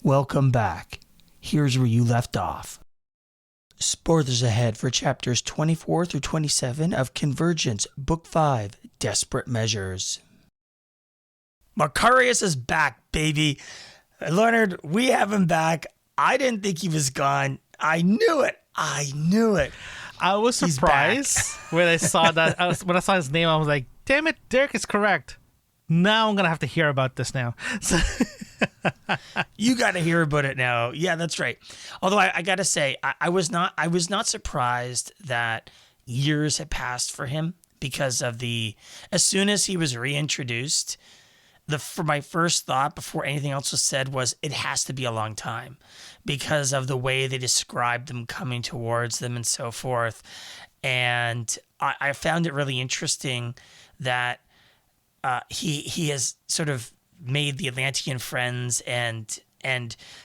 Welcome back. Here's where you left off. Spoilers ahead for chapters 24 through 27 of Convergence, Book 5, Desperate Measures. Macarius is back, baby. Leonard, we have him back. I didn't think he was gone. I knew it. I was surprised when I saw that. When I saw his name, I was like, damn it, Derek is correct. Now I'm going to have to hear about this now. So you got to hear about it now. Yeah, that's right. Although I got to say, I was not surprised that years had passed for him because of as soon as he was reintroduced, for my first thought before anything else was said was it has to be a long time because of the way they described them coming towards them and so forth. And I found it really interesting that he has sort of made the Atlantean friends and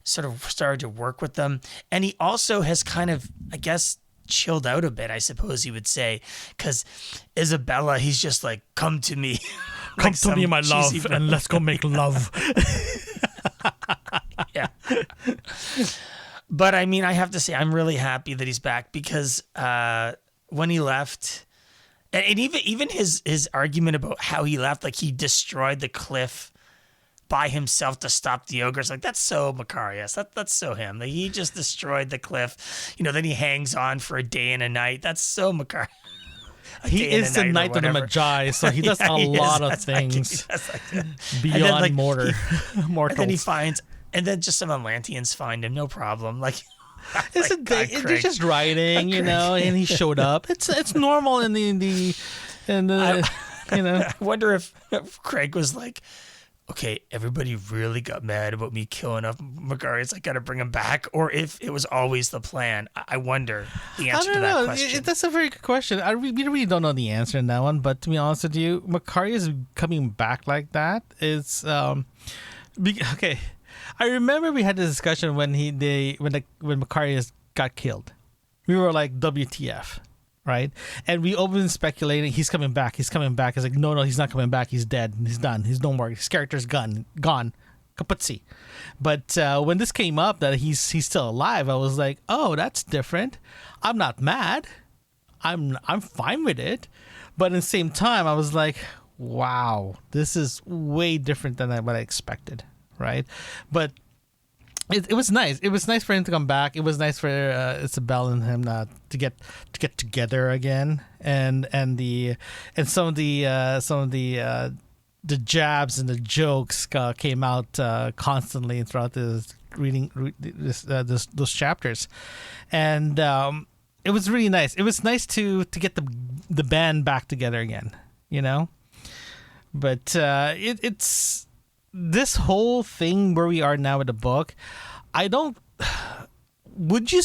sort of started to work with them. And he also has kind of, I guess, chilled out a bit, I suppose you would say, because Isabella, he's just like, come to me. Come to me, my love, and let's go make love. Yeah. But I mean, I have to say, I'm really happy that he's back because when he left, and even his argument about how he left, like he destroyed the cliff by himself to stop the ogres, like that's so Macarius. That's so him. Like, he just destroyed the cliff. Then he hangs on for a day and a night. That's so Macarius. He is the Knight of the Magi, so he does a lot of things beyond mortals. And then he finds, and then just some Atlanteans find him, no problem. Like, they're just writing, and he showed up. It's normal in the I wonder if Craig was like, okay, everybody really got mad about me killing off Macarius. I got to bring him back. Or if it was always the plan. I wonder the answer to that question. That's a very good question. We really don't know the answer in that one. But to be honest with you, Macarius coming back like that is okay. I remember we had this discussion when Macarius got killed. We were like, WTF. Right? And we opened speculating, he's coming back. It's like, no, he's not coming back. He's dead. He's done. He's no more. His character's gone. Kaputzi. But when this came up that he's still alive, I was like, oh, that's different. I'm not mad. I'm fine with it. But at the same time, I was like, wow, this is way different than what I expected. Right? But it was nice. It was nice for him to come back. It was nice for Isabel and him to get together again, and some of the jabs and the jokes came out constantly throughout those chapters, and it was really nice. It was nice to get the band back together again, But it's. This whole thing where we are now with the book, would you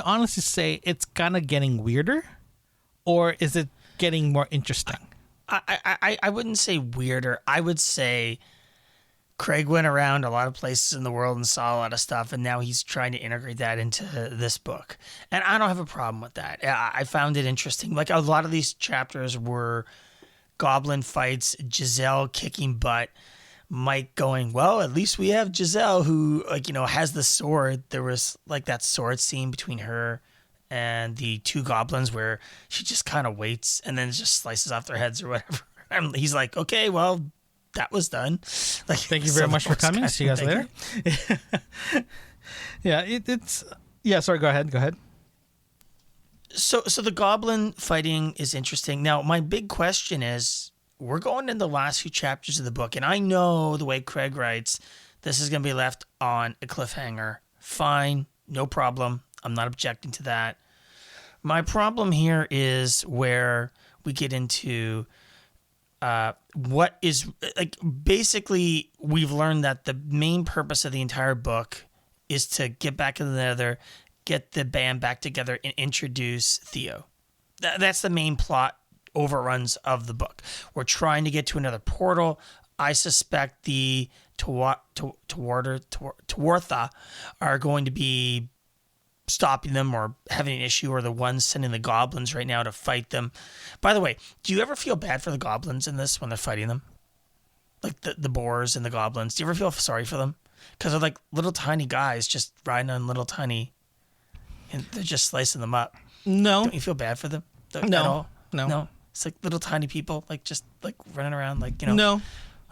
honestly say it's kind of getting weirder, or is it getting more interesting? I wouldn't say weirder. I would say Craig went around a lot of places in the world and saw a lot of stuff, and now he's trying to integrate that into this book. And I don't have a problem with that. I found it interesting. Like, a lot of these chapters were goblin fights, Giselle kicking butt, Mike going, well, at least we have Giselle who, has the sword. There was like that sword scene between her and the two goblins where she just kind of waits and then just slices off their heads or whatever. And he's like, okay, well, that was done. Like, thank you very much for coming. See you guys later. Yeah, sorry, go ahead. So the goblin fighting is interesting. Now, my big question is, we're going in the last few chapters of the book, and I know the way Craig writes, this is going to be left on a cliffhanger. Fine, no problem. I'm not objecting to that. My problem here is where we get into what is, like, basically we've learned that the main purpose of the entire book is to get back in the Nether, get the band back together, and introduce Theo. That's the main plot overruns of the book. We're trying to get to another portal. I suspect the Tuatha are going to be stopping them or having an issue, or the ones sending the goblins right now to fight them. By the way, do you ever feel bad for the goblins in this when they're fighting them? Like the boars and the goblins. Do you ever feel sorry for them? because they're like little tiny guys just riding on little tiny, and they're just slicing them up. No. Don't you feel bad for them? At No. all? No. No. It's like little tiny people, like just like running around, like, you know. No.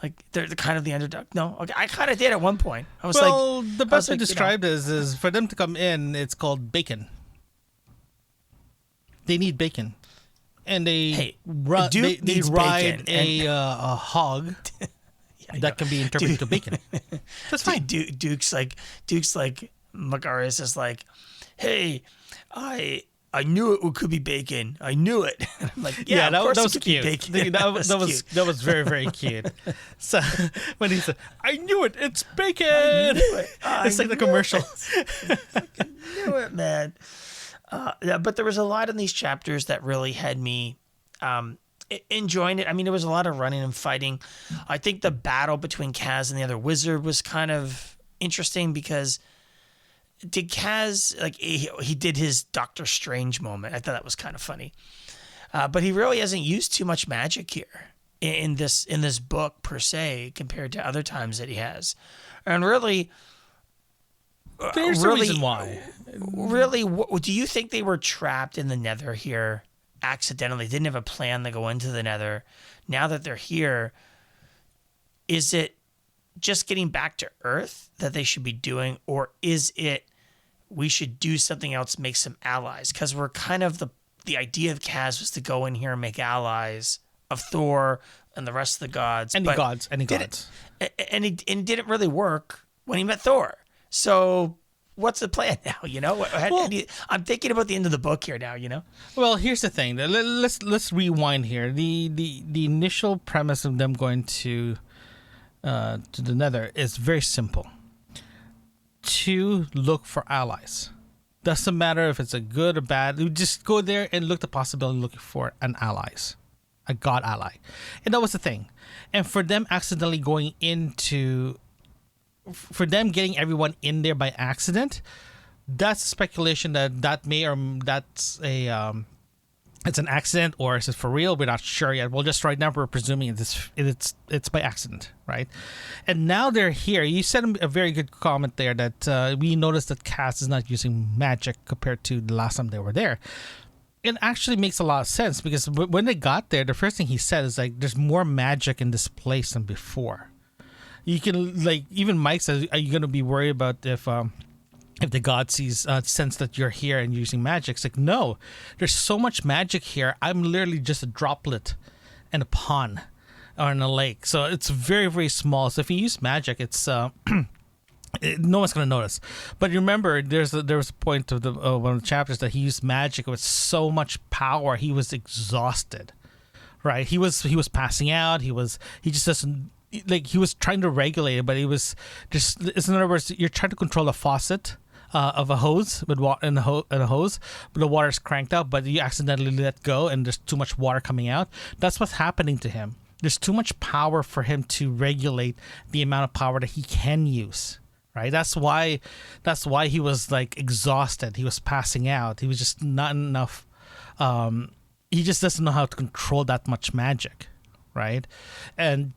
Like they're kind of the underdog. No. Okay. I kind of did at one point. I was Well, like, the best way to like, describe this is for them to come in, it's called bacon. They need bacon. And they run. Duke They needs ride bacon, a hog that can be interpreted to bacon. That's fine. Duke's like Macarius is like, hey, I knew it could be bacon. I knew it. And I'm like, yeah, that of course was it could be cute. bacon. That was very, very cute. So when he said, "I knew it, it's bacon," it's like the commercial. I knew it, man. Yeah, but there was a lot in these chapters that really had me enjoying it. I mean, there was a lot of running and fighting. I think the battle between Kaz and the other wizard was kind of interesting because did Kaz, like, he did his Doctor Strange moment. I thought that was kind of funny. But he really hasn't used too much magic here in this book per se compared to other times that he has. And really, There's a reason why. Really, do you think they were trapped in the Nether here accidentally? They didn't have a plan to go into the Nether. Now that they're here, is it just getting back to Earth that they should be doing, or is it we should do something else, make some allies? Because we're kind of the idea of Kaz was to go in here and make allies of Thor and the rest of the gods. Any gods. And it didn't really work when he met Thor. So what's the plan now? You know, I'm thinking about the end of the book here now. You know. Well, here's the thing. Let's rewind here. The initial premise of them going to the Nether is very simple. To look for allies. Doesn't matter if it's a good or bad. You just go there and look the possibility looking for a god ally. And that was the thing. And for them accidentally going into, for them getting everyone in there by accident, that's speculation that may or that's a it's an accident, or is it for real? We're not sure yet. Well, just right now we're presuming it's by accident, right? And now they're here. You said a very good comment there that we noticed that Kaz is not using magic compared to the last time they were there. It actually makes a lot of sense because when they got there, the first thing he said is like, "There's more magic in this place than before." You can, like, even Mike says, "Are you going to be worried about if the god sense that you're here and using magic?" It's like, no, there's so much magic here. I'm literally just a droplet in a pond or in a lake. So it's very, very small. So if you use magic, it's no one's going to notice. But remember, there was a point of one of the chapters that he used magic with so much power. He was exhausted, right? He was passing out. He just doesn't, like, he was trying to regulate it, but he was just, in other words, you're trying to control a faucet of a hose with water in a hose, but the water's cranked up, but you accidentally let go and there's too much water coming out. That's what's happening to him. There's too much power for him to regulate the amount of power that he can use, right? That's why he was like exhausted. He was passing out. He was just not enough. He just doesn't know how to control that much magic, right? And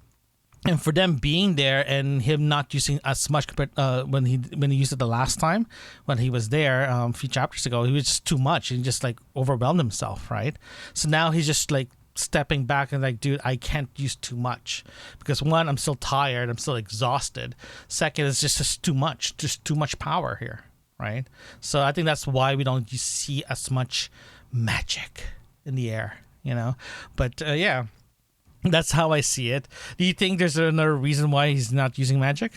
for them being there and him not using as much compared when he used it the last time when he was there a few chapters ago, he was just too much. He just like overwhelmed himself, right? So now he's just like stepping back and like, dude, I can't use too much because one, I'm still tired, I'm still exhausted. Second, it's just too much power here, right? So I think that's why we don't see as much magic in the air, you know. But yeah. That's how I see it. Do you think there's another reason why he's not using magic?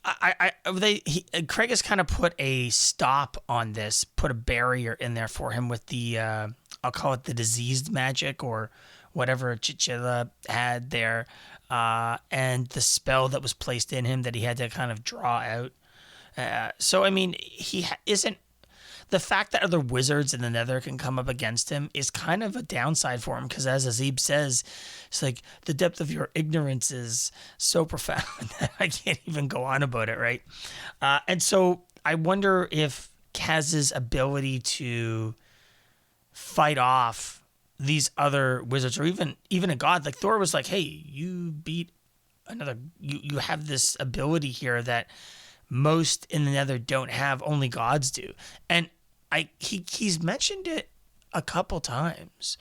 Craig has kind of put a stop on this, put a barrier in there for him with the, I'll call it the diseased magic or whatever Chichilla had there, and the spell that was placed in him that he had to kind of draw out. So, I mean, he isn't. The fact that other wizards in the Nether can come up against him is kind of a downside for him because, as Azib says, it's like the depth of your ignorance is so profound that I can't even go on about it, right? And so I wonder if Kaz's ability to fight off these other wizards, or even a god like Thor was like, "Hey, you beat you have this ability here that most in the Nether don't have, only gods do. And he's mentioned it a couple times.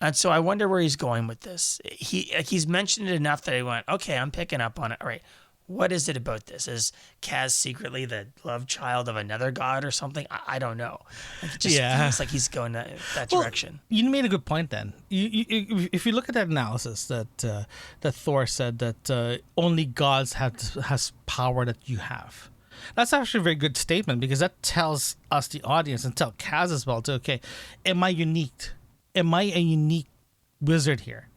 And so I wonder where he's going with this. He's mentioned it enough that I went, okay, I'm picking up on it. All right, what is it about this? Is Kaz secretly the love child of another god or something? I don't know. It just feels like he's going that direction. You made a good point then. If you look at that analysis that Thor said that only gods has power that you have. That's actually a very good statement, because that tells us, the audience, and tell Kaz as well, too, okay, am I unique? Am I a unique wizard here?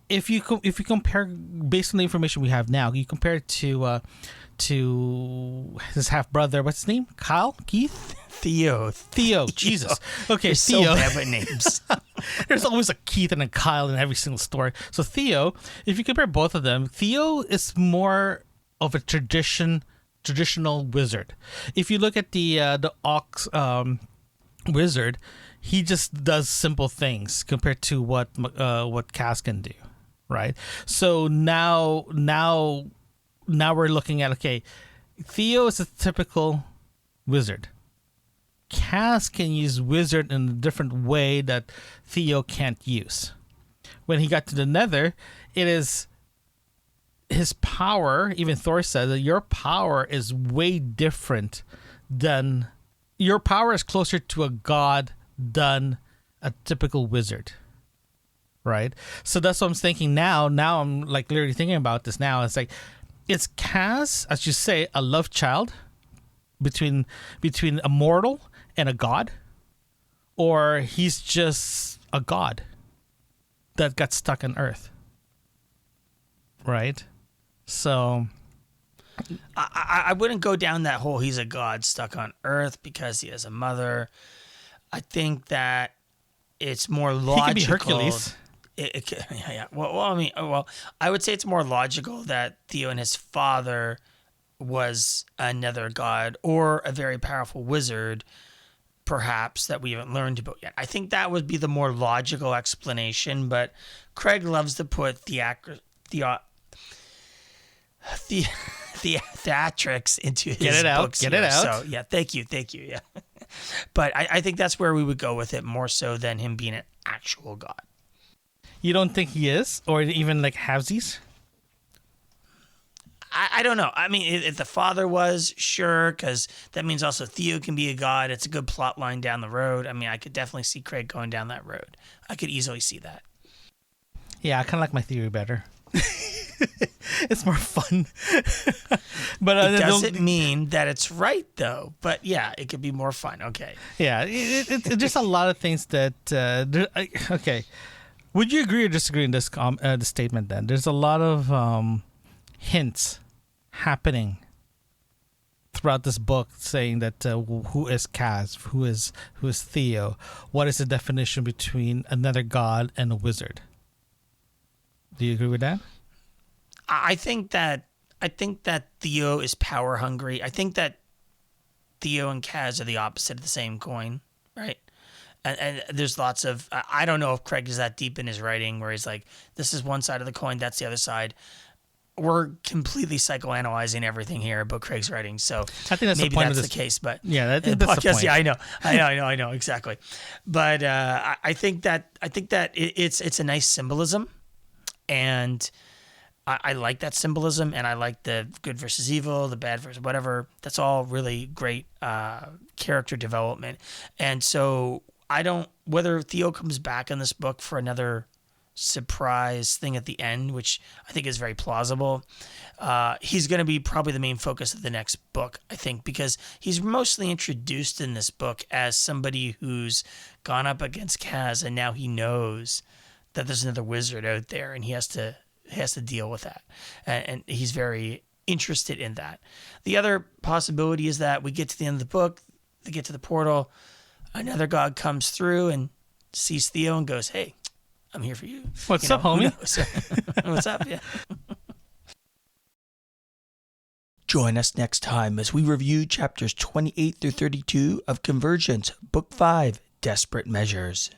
If you compare, based on the information we have now, you compare it to his half brother. What's his name? Keith. Theo. Jesus. Okay, You're Theo. so bad with names. There's always a Keith and a Kyle in every single story. So Theo, if you compare both of them, Theo is more of a traditional wizard. If you look at the Ox wizard, he just does simple things compared to what Kaz can do, right? So now we're looking at, okay, Theo is a typical wizard. Kaz can use wizard in a different way that Theo can't use. When he got to the Nether, it is his power. Even Thor said that your power is way different than, your power is closer to a god than a typical wizard, right? So that's what I'm thinking now. Now I'm like literally thinking about this now. It's like, it's Kaz, as you say, a love child between a mortal and a god, or he's just a god that got stuck on Earth, right? So I wouldn't go down that whole he's a god stuck on Earth because he has a mother. I think that it's more logical. He could be Hercules. Yeah. Well, I would say it's more logical that Theo and his father was another god or a very powerful wizard, perhaps, that we haven't learned about yet. I think that would be the more logical explanation, but Craig loves to put theatrics into his books. Get it out. So yeah, thank you. Yeah, but I think that's where we would go with it more so than him being an actual god. You don't think he is, or even like halvesies? I don't know. I mean, if the father was, sure, because that means also Theo can be a god. It's a good plot line down the road. I mean, I could definitely see Craig going down that road. I could easily see that. Yeah, I kind of like my theory better. It's more fun. But it doesn't mean that it's right, though. But yeah, it could be more fun. Okay. Yeah, it's just a lot of things that. Okay, would you agree or disagree in this this statement? Then there's a lot of hints happening throughout this book, saying that who is Kaz, who is Theo, what is the definition between another god and a wizard? Do you agree with that? I think that Theo is power hungry. I think that Theo and Kaz are the opposite of the same coin, right? And there's lots of, I don't know if Craig is that deep in his writing where he's like, this is one side of the coin, that's the other side. We're completely psychoanalyzing everything here about Craig's writing, so I think that's maybe the point that's of this. the case. But yeah, I think the that's podcast, the point. Yeah, I know exactly. But I think that it's a nice symbolism, and I like that symbolism, and I like the good versus evil, the bad versus whatever. That's all really great character development, and so whether Theo comes back in this book for another surprise thing at the end, which I think is very plausible. He's going to be probably the main focus of the next book, I think, because he's mostly introduced in this book as somebody who's gone up against Kaz, and now he knows that there's another wizard out there, and he has to deal with that, and he's very interested in that. The other possibility is that we get to the end of the book, they get to the portal, another god comes through and sees Theo and goes, "Hey, I'm here for you. What's up, homie? What's up? Yeah." Join us next time as we review chapters 28 through 32 of Convergence, Book 5, Desperate Measures.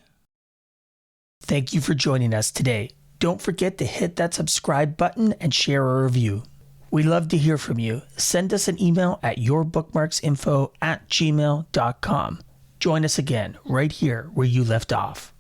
Thank you for joining us today. Don't forget to hit that subscribe button and share a review. We love to hear from you. Send us an email at yourbookmarksinfo@gmail.com. Join us again right here where you left off.